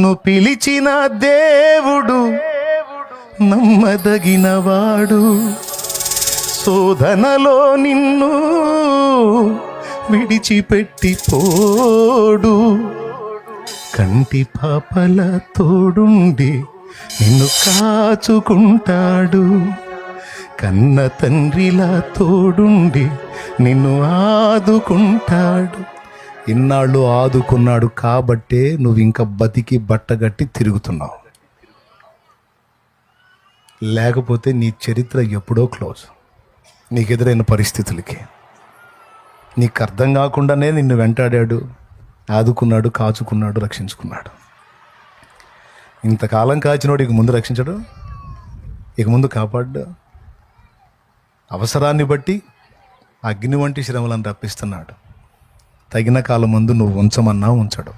నిన్ను పిలిచిన దేవుడు నమ్మదగినవాడు, శోధనలో నిన్ను విడిచిపెట్టి పోడు. కంటి పాపల తోడుండి నిన్ను కాచుకుంటాడు, కన్న తండ్రిలా తోడుండి నిన్ను ఆదుకుంటాడు. ఇన్నాళ్ళు ఆదుకున్నాడు కాబట్టే నువ్వు ఇంకా బతికి బట్టగట్టి తిరుగుతున్నావు. లేకపోతే నీ చరిత్ర ఎప్పుడో క్లోజ్. నీకు ఎదురైన పరిస్థితులకి నీకు అర్థం కాకుండానే నిన్ను వెంటాడాడు, ఆదుకున్నాడు, కాచుకున్నాడు, రక్షించుకున్నాడు. ఇంతకాలం కాచినోడు ఇక ముందు రక్షించడు, ఇక ముందు కాపాడు. అవసరాన్ని బట్టి అగ్ని వంటి శ్రమలను రప్పిస్తున్నాడు. తగిన కాలం ముందు నువ్వు ఉంచమన్నా ఉంచడు.